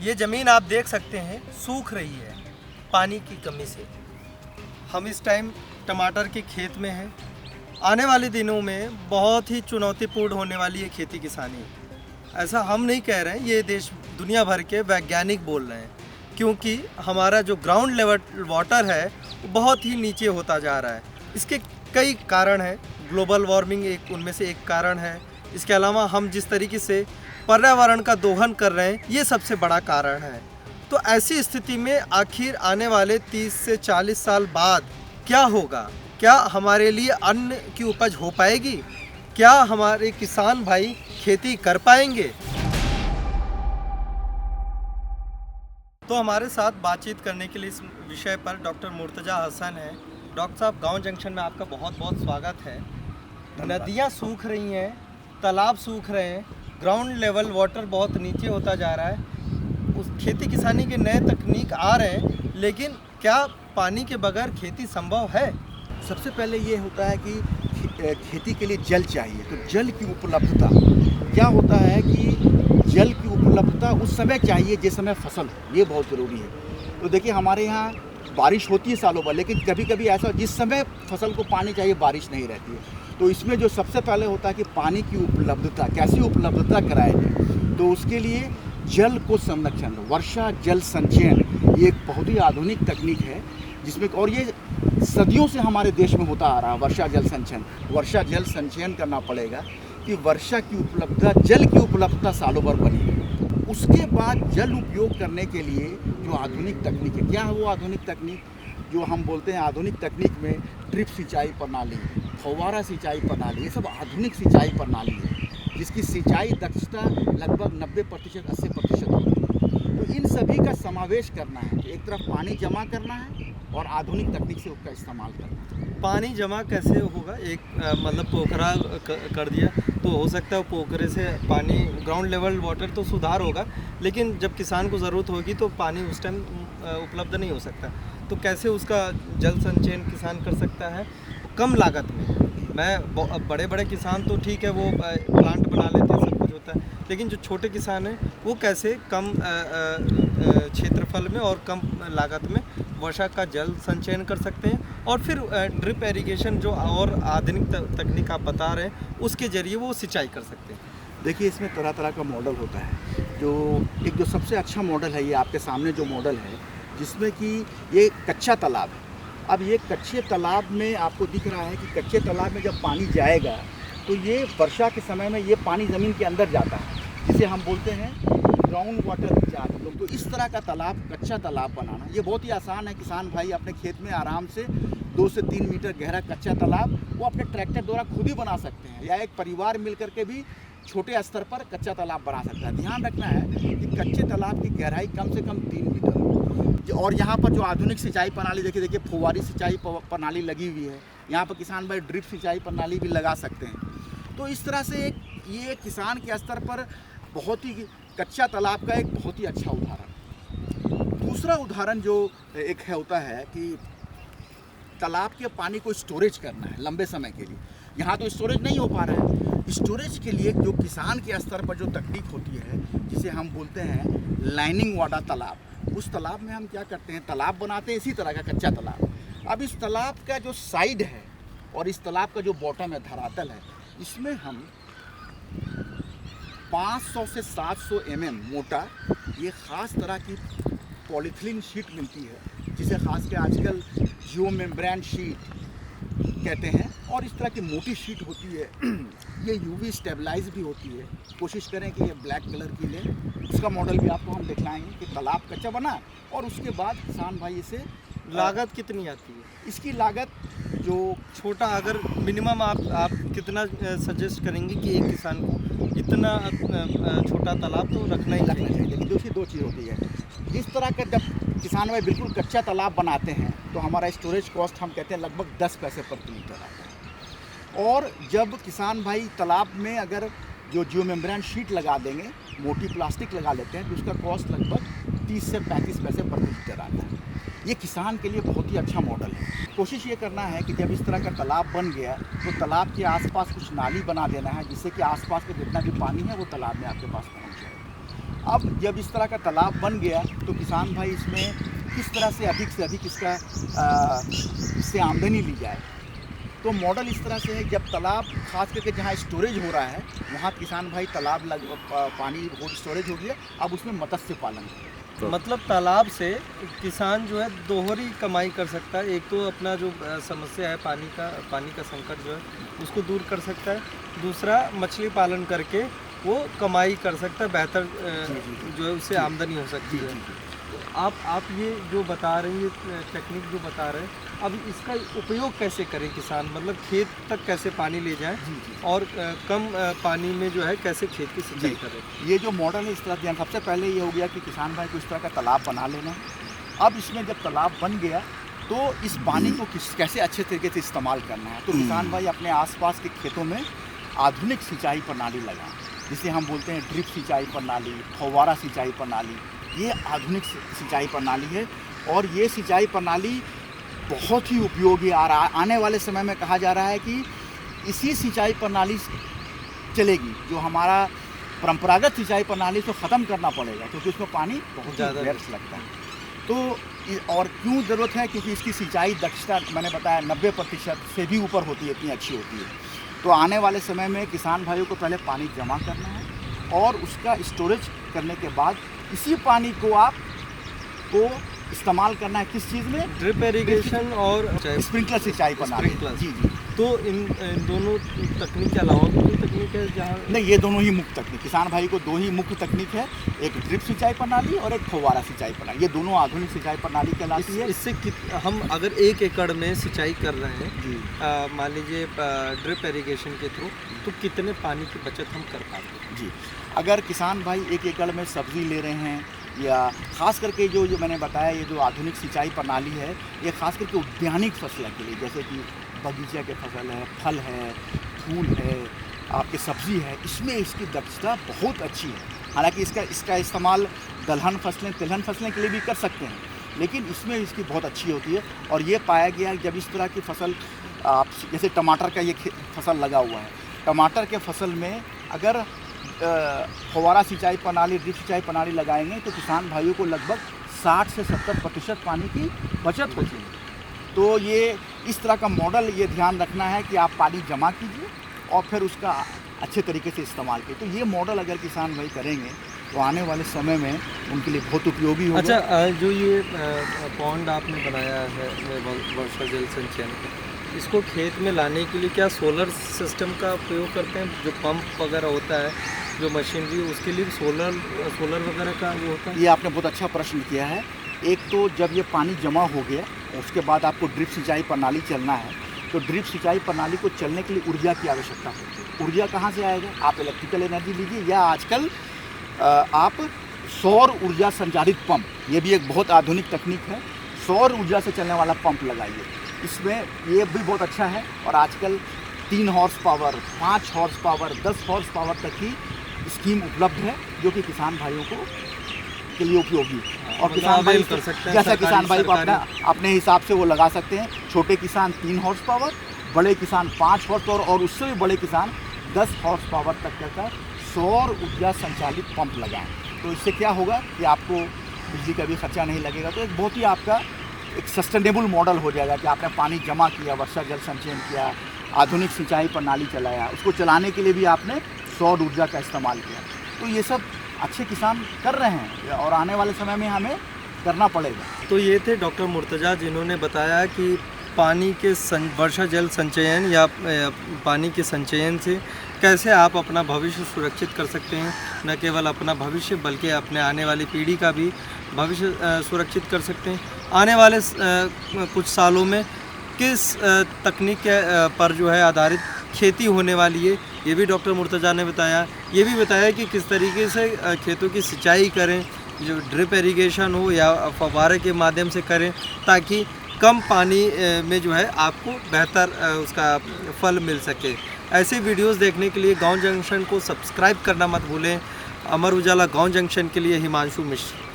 ये ज़मीन आप देख सकते हैं सूख रही है पानी की कमी से। हम इस टाइम टमाटर के खेत में हैं। आने वाले दिनों में बहुत ही चुनौतीपूर्ण होने वाली है खेती किसानी। ऐसा हम नहीं कह रहे हैं, ये देश दुनिया भर के वैज्ञानिक बोल रहे हैं, क्योंकि हमारा जो ग्राउंड लेवल वाटर है वो बहुत ही नीचे होता जा रहा है। इसके कई कारण हैं, ग्लोबल वार्मिंग एक उनमें से एक कारण है। इसके अलावा हम जिस तरीके से पर्यावरण का दोहन कर रहे हैं, ये सबसे बड़ा कारण है। तो ऐसी स्थिति में आखिर आने वाले 30 से 40 साल बाद क्या होगा? क्या हमारे लिए अन्न की उपज हो पाएगी? क्या हमारे किसान भाई खेती कर पाएंगे? तो हमारे साथ बातचीत करने के लिए इस विषय पर डॉक्टर मुर्तजा हसन है। डॉक्टर साहब, गांव जंक्शन में आपका बहुत बहुत स्वागत है। नदियां सूख रही हैं, तालाब सूख रहे हैं, ग्राउंड लेवल वाटर बहुत नीचे होता जा रहा है। उस खेती किसानी के नए तकनीक आ रहे हैं, लेकिन क्या पानी के बगैर खेती संभव है? सबसे पहले ये होता है कि खेती के लिए जल चाहिए। तो जल की उपलब्धता क्या होता है कि जल की उपलब्धता उस समय चाहिए जिस समय फसल हो, ये बहुत ज़रूरी है। तो देखिए, हमारे यहाँ बारिश होती है सालों भर, लेकिन कभी कभी ऐसा जिस समय फसल को पानी चाहिए बारिश नहीं रहती है। तो इसमें जो सबसे पहले होता है कि पानी की उपलब्धता, कैसी उपलब्धता कराए जाए, तो उसके लिए जल को संरक्षण, वर्षा जल संचयन, ये एक बहुत ही आधुनिक तकनीक है जिसमें, और ये सदियों से हमारे देश में होता आ रहा है। वर्षा जल संचयन, वर्षा जल संचयन करना पड़ेगा कि वर्षा की उपलब्धता, जल की उपलब्धता सालों भर बनी है। उसके बाद जल उपयोग करने के लिए जो आधुनिक तकनीक है, क्या है वो आधुनिक तकनीक? जो हम बोलते हैं आधुनिक तकनीक में ड्रिप सिंचाई प्रणाली, फव्वारा सिंचाई प्रणाली, ये सब आधुनिक सिंचाई प्रणाली है जिसकी सिंचाई दक्षता लगभग 90% 80% होती है। तो इन सभी का समावेश करना है। एक तरफ पानी जमा करना है और आधुनिक तकनीक से उसका इस्तेमाल करना है। पानी जमा कैसे होगा? एक मतलब पोखरा कर दिया तो हो सकता है पोखरे से पानी, ग्राउंड लेवल वाटर तो सुधार होगा, लेकिन जब किसान को ज़रूरत होगी तो पानी उस टाइम उपलब्ध नहीं हो सकता। तो कैसे उसका जल संचयन किसान कर सकता है कम लागत में? बड़े बड़े किसान तो ठीक है, वो प्लांट बना लेते हैं, सब कुछ होता है, लेकिन जो छोटे किसान हैं वो कैसे कम क्षेत्रफल में और कम लागत में वर्षा का जल संचयन कर सकते हैं, और फिर ड्रिप इरिगेशन जो और आधुनिक तकनीक आप बता रहे हैं उसके ज़रिए वो सिंचाई कर सकते हैं? देखिए, इसमें तरह तरह का मॉडल होता है। जो सबसे अच्छा मॉडल है, ये आपके सामने जो मॉडल है, जिसमें कि ये कच्चा तालाब है। अब ये कच्चे तालाब में आपको दिख रहा है कि कच्चे तालाब में जब पानी जाएगा तो ये वर्षा के समय में ये पानी ज़मीन के अंदर जाता है, जिसे हम बोलते हैं ग्राउंड वाटर रिचार्ज। तो इस तरह का तालाब, कच्चा तालाब बनाना ये बहुत ही आसान है। किसान भाई अपने खेत में आराम से 2 से 3 मीटर गहरा कच्चा तालाब वो अपने ट्रैक्टर द्वारा खुद ही बना सकते हैं, या एक परिवार मिल करके भी छोटे स्तर पर कच्चा तालाब बना सकता है। ध्यान रखना है कि कच्चे तालाब की गहराई कम से कम 3 मीटर। और यहाँ पर जो आधुनिक सिंचाई प्रणाली देखिए फुव्वारी सिंचाई प्रणाली लगी हुई है। यहाँ पर किसान भाई ड्रिप सिंचाई प्रणाली भी लगा सकते हैं। तो इस तरह से ये किसान के स्तर पर बहुत ही कच्चा तालाब का एक बहुत ही अच्छा उदाहरण। दूसरा उदाहरण जो एक है होता है कि तालाब के पानी को स्टोरेज करना है लंबे समय के लिए। यहाँ तो स्टोरेज नहीं हो पा रहा है। स्टोरेज के लिए जो किसान के स्तर पर जो तकनीक होती है, जिसे हम बोलते हैं लाइनिंग वाला तालाब, उस तालाब में हम क्या करते हैं, तालाब बनाते हैं इसी तरह का कच्चा तालाब। अब इस तालाब का जो साइड है और इस तालाब का जो बॉटम है, धरातल है, इसमें हम 500 से 700 mm मोटा ये ख़ास तरह की पॉलीथिलीन शीट मिलती है, जिसे खास के आजकल जियो मेम्ब्रेन शीट कहते हैं। और इस तरह की मोटी शीट होती है, ये यूवी स्टेबलाइज भी होती है। कोशिश करें कि ये ब्लैक कलर की लें। उसका मॉडल भी आपको हम दिखलाएंगे कि तालाब कच्चा बना और उसके बाद किसान भाई इसे। लागत कितनी आती है इसकी? लागत जो छोटा, अगर मिनिमम आप कितना सजेस्ट करेंगे कि एक किसान को इतना छोटा तालाब तो रखना ही चाहिए? लेकिन देखिए, 2 चीज़ होती है। जिस तरह का जब किसान भाई बिल्कुल कच्चा तालाब बनाते हैं तो हमारा स्टोरेज कॉस्ट हम कहते हैं लगभग 10 पैसे प्रति लीटर आता है। और जब किसान भाई तालाब में अगर जो जियो मेम्ब्रेन शीट लगा देंगे, मोटी प्लास्टिक लगा लेते हैं, तो उसका कॉस्ट लगभग 30 से 35 पैसे प्रति लीटर आता है। ये किसान के लिए बहुत ही अच्छा मॉडल है। कोशिश ये करना है कि जब इस तरह का तालाब बन गया तो तालाब के आसपास कुछ नाली बना देना है, जिससे कि आसपास का जितना भी पानी है वो तालाब में आपके पास पहुंच जाए। अब जब इस तरह का तालाब बन गया तो किसान भाई इसमें किस तरह से अधिक इसका इससे आमदनी ली जाए। तो मॉडल इस तरह से है, जब तालाब खास करके जहाँ स्टोरेज हो रहा है वहाँ किसान भाई तालाब पानी स्टोरेज हो गया, अब उसमें मत्स्य पालन है। मतलब तालाब से किसान जो है दोहरी कमाई कर सकता है। एक तो अपना जो समस्या है पानी का संकट जो है उसको दूर कर सकता है, दूसरा मछली पालन करके वो कमाई कर सकता है, बेहतर जो है उससे आमदनी हो सकती है। तो आप ये जो बता रहे हैं, टेक्निक जो बता रहे हैं, अब इसका उपयोग कैसे करें किसान, मतलब खेत तक कैसे पानी ले जाएं और कम पानी में जो है कैसे खेत की सिंचाई करें। ये जो मॉडल है इस तरह ध्यान, सबसे पहले ये हो गया कि किसान भाई को इस तरह का तालाब बना लेना है। अब इसमें जब तालाब बन गया तो इस पानी को कैसे अच्छे तरीके से इस्तेमाल करना है। तो किसान भाई अपने आसपास के खेतों में आधुनिक सिंचाई प्रणाली लगाएं, जिसे हम बोलते हैं ड्रिप सिंचाई प्रणाली, फव्वारा सिंचाई प्रणाली। ये आधुनिक सिंचाई प्रणाली है और ये सिंचाई प्रणाली बहुत ही उपयोगी आने वाले समय में कहा जा रहा है कि इसी सिंचाई प्रणाली चलेगी। जो हमारा परंपरागत सिंचाई प्रणाली को ख़त्म करना पड़ेगा क्योंकि उसमें पानी बहुत ज़्यादा व्यर्थ लगता है। तो और क्यों ज़रूरत है, क्योंकि इसकी सिंचाई दक्षता मैंने बताया 90% से भी ऊपर होती है, इतनी अच्छी होती है। तो आने वाले समय में किसान भाइयों को पहले पानी जमा करना है और उसका स्टोरेज करने के बाद इसी पानी को आपको इस्तेमाल करना है किस चीज़ में, ड्रिप इरिगेशन और स्प्रिंकलर सिंचाई प्रणाली। जी। तो इन दोनों तकनीक के अलावा कोई तकनीक है जहाँ नहीं, ये दोनों ही मुख्य तकनीक, किसान भाई को दो ही मुख्य तकनीक है, एक ड्रिप सिंचाई प्रणाली और एक फव्वारा सिंचाई प्रणाली। ये दोनों आधुनिक सिंचाई प्रणाली कहलाती है। इससे हम अगर 1 एकड़ में सिंचाई कर रहे हैं जी, मान लीजिए ड्रिप इरिगेशन के थ्रू, तो कितने पानी की बचत हम कर पाते हैं? जी, अगर किसान भाई 1 एकड़ में सब्जी ले रहे हैं या खास करके जो मैंने बताया ये जो आधुनिक सिंचाई प्रणाली है, ये खास करके उद्यानिक फसलों के लिए, जैसे कि बगीचे के फसल है, फल है, फूल है, आपके सब्जी है, इसमें इसकी दक्षता बहुत अच्छी है। हालांकि इसका इस्तेमाल दलहन फसलें, तिलहन फसलें के लिए भी कर सकते हैं, लेकिन इसमें इसकी बहुत अच्छी होती है। और ये पाया गया जब इस तरह की फसल आप जैसे टमाटर का ये फसल लगा हुआ है, टमाटर के फसल में अगर फव्वारा सिंचाई प्रणाली, ड्रिप सिंचाई प्रणाली लगाएंगे तो किसान भाइयों को लगभग 60 से 70% पानी की बचत होती है। तो ये इस तरह का मॉडल, ये ध्यान रखना है कि आप पानी जमा कीजिए और फिर उसका अच्छे तरीके से इस्तेमाल कीजिए। तो ये मॉडल अगर किसान भाई करेंगे तो आने वाले समय में उनके लिए बहुत उपयोगी होगा। अच्छा, जो ये पॉन्ड आपने बनाया है वर्षा जल संचयन, इसको खेत में लाने के लिए क्या सोलर सिस्टम का प्रयोग करते हैं? जो पंप वगैरह होता है, जो मशीनरी, उसके लिए सोलर वगैरह का वो होता है? ये आपने बहुत अच्छा प्रश्न किया है। एक तो जब ये पानी जमा हो गया उसके बाद आपको ड्रिप सिंचाई प्रणाली चलना है, तो ड्रिप सिंचाई प्रणाली को चलने के लिए ऊर्जा की आवश्यकता होती है। ऊर्जा कहाँ से आएगा? आप इलेक्ट्रिकल एनर्जी लीजिए या आजकल आप सौर ऊर्जा संचालित पंप, ये भी एक बहुत आधुनिक तकनीक है, सौर ऊर्जा से चलने वाला पंप लगाइए। इसमें ये भी बहुत अच्छा है और आजकल 3 horse power, 5 horse power, 10 horse power तक की स्कीम उपलब्ध है जो कि किसान भाइयों को के लिए उपयोगी है। और किसान भाई कर सकते हैं, जैसा किसान भाई को अपने हिसाब से वो लगा सकते हैं। छोटे किसान 3 हॉर्स पावर, बड़े किसान 5 हॉर्स पावर और उससे भी बड़े किसान 10 हॉर्स पावर तक का सौर ऊर्जा संचालित पंप लगाएं। तो इससे क्या होगा कि आपको बिजली का भी खर्चा नहीं लगेगा। तो एक बहुत ही आपका एक सस्टेनेबल मॉडल हो जाएगा कि आपने पानी जमा किया, वर्षा जल संचयन किया, आधुनिक सिंचाई प्रणाली चलाया, उसको चलाने के लिए भी आपने सौर ऊर्जा का इस्तेमाल किया। तो ये सब अच्छे किसान कर रहे हैं और आने वाले समय में हमें करना पड़ेगा। तो ये थे डॉक्टर मुर्तजा, जिन्होंने बताया कि पानी के वर्षा जल संचयन या पानी के संचयन से कैसे आप अपना भविष्य सुरक्षित कर सकते हैं। न केवल अपना भविष्य बल्कि अपने आने वाली पीढ़ी का भी भविष्य सुरक्षित कर सकते हैं। आने वाले कुछ सालों में किस तकनीक पर जो है आधारित खेती होने वाली है, ये भी डॉक्टर मुर्तजा ने बताया। ये भी बताया कि किस तरीके से खेतों की सिंचाई करें, जो ड्रिप इरिगेशन हो या फव्वारे के माध्यम से करें, ताकि कम पानी में जो है आपको बेहतर उसका फल मिल सके। ऐसे वीडियोस देखने के लिए गांव जंक्शन को सब्सक्राइब करना मत भूलें। अमर उजाला गांव जंक्शन के लिए हिमांशु मिश्र।